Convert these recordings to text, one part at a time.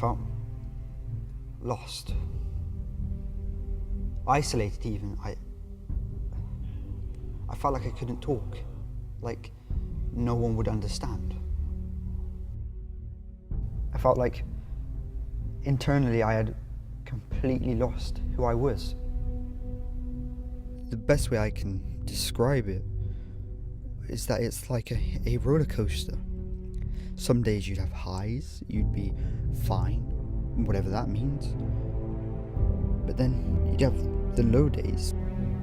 felt lost, isolated even. I felt like I couldn't talk, like no one would understand. I felt like internally I had completely lost who I was. The best way I can describe it is that it's like a roller coaster. Some days you'd have highs, you'd be fine, whatever that means. But then you'd have the low days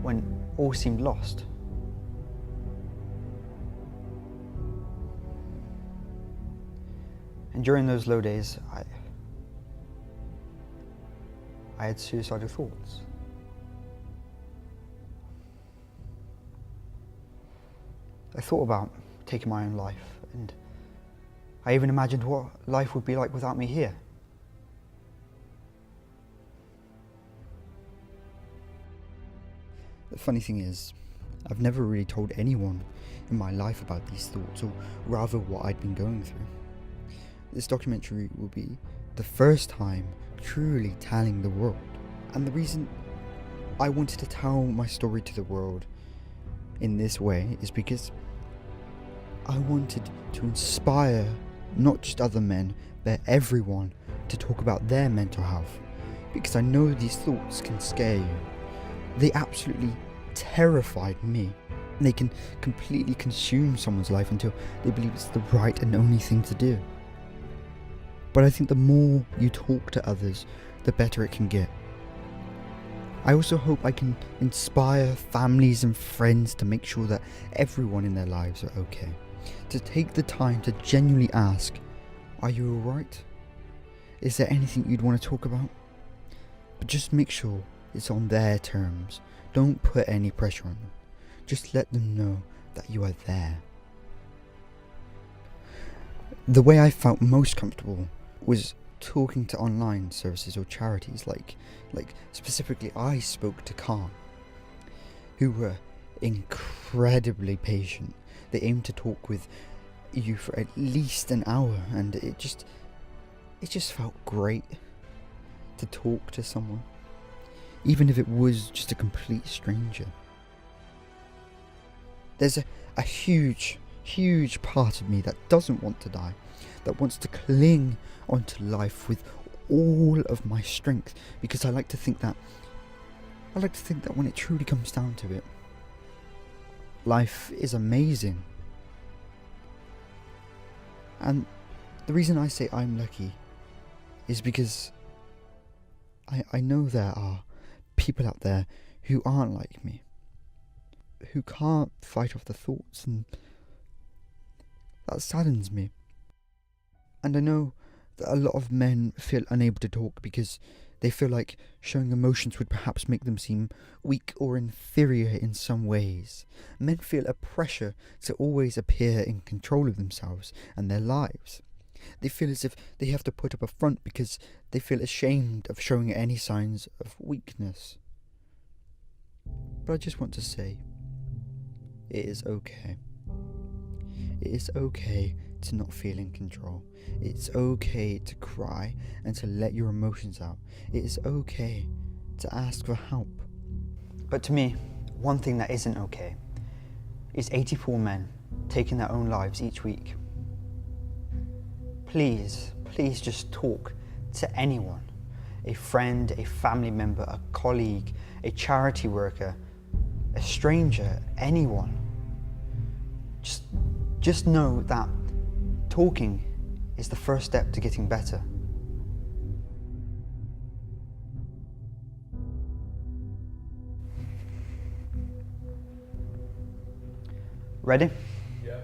when all seemed lost. And during those low days, I had suicidal thoughts. I thought about taking my own life, and I even imagined what life would be like without me here. The funny thing is, I've never really told anyone in my life about these thoughts, or rather what I'd been going through. This documentary will be the first time truly telling the world. And the reason I wanted to tell my story to the world in this way is because I wanted to inspire not just other men, but everyone to talk about their mental health. Because I know these thoughts can scare you. They absolutely terrified me. They can completely consume someone's life until they believe it's the right and only thing to do. But I think the more you talk to others, the better it can get. I also hope I can inspire families and friends to make sure that everyone in their lives are okay. To take the time to genuinely ask, are you alright? Is there anything you'd want to talk about? But just make sure it's on their terms. Don't put any pressure on them. Just let them know that you are there. The way I felt most comfortable was talking to online services or charities, like specifically I spoke to Calm, who were incredibly patient. They aimed to talk with you for at least an hour, and it just felt great to talk to someone, even if it was just a complete stranger. There's a huge part of me that doesn't want to die, that wants to cling onto life with all of my strength, because I like to think that when it truly comes down to it, life is amazing. And the reason I say I'm lucky is because I know there are people out there who aren't like me, who can't fight off the thoughts, and that saddens me. And I know that a lot of men feel unable to talk because they feel like showing emotions would perhaps make them seem weak or inferior in some ways. Men feel a pressure to always appear in control of themselves and their lives. They feel as if they have to put up a front because they feel ashamed of showing any signs of weakness. But I just want to say, it is okay. It is okay to not feel in control. It's okay to cry and to let your emotions out. It is okay to ask for help. But to me, one thing that isn't okay is 84 men taking their own lives each week. Please just talk to anyone. A friend, a family member, a colleague, a charity worker, a stranger, anyone. Just know that talking is the first step to getting better. Ready? Yeah.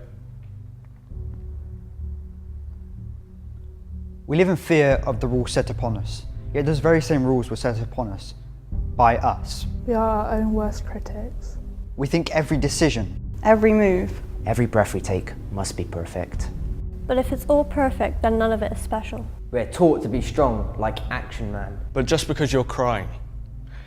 We live in fear of the rules set upon us, yet those very same rules were set upon us by us. We are our own worst critics. We think every decision, every move, every breath we take must be perfect. But if it's all perfect, then none of it is special. We're taught to be strong, like Action Man. But just because you're crying,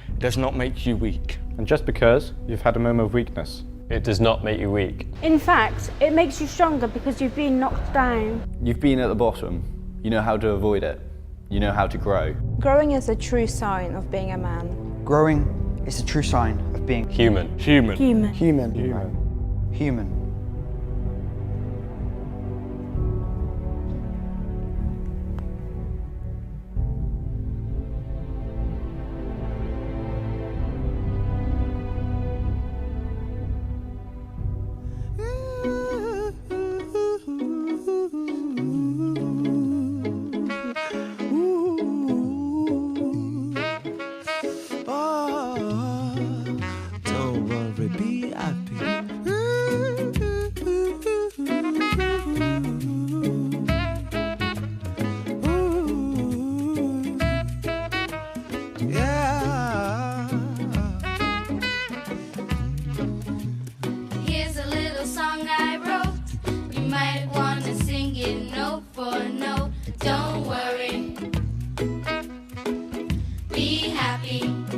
it does not make you weak. And just because you've had a moment of weakness, it does not make you weak. In fact, it makes you stronger because you've been knocked down. You've been at the bottom. You know how to avoid it. You know how to grow. Growing is a true sign of being a man. Growing is a true sign of being Human. Human. Human. human. Don't worry, be happy. Yeah. Here's a little song I wrote. You might want to sing it note for note. Don't worry, be happy.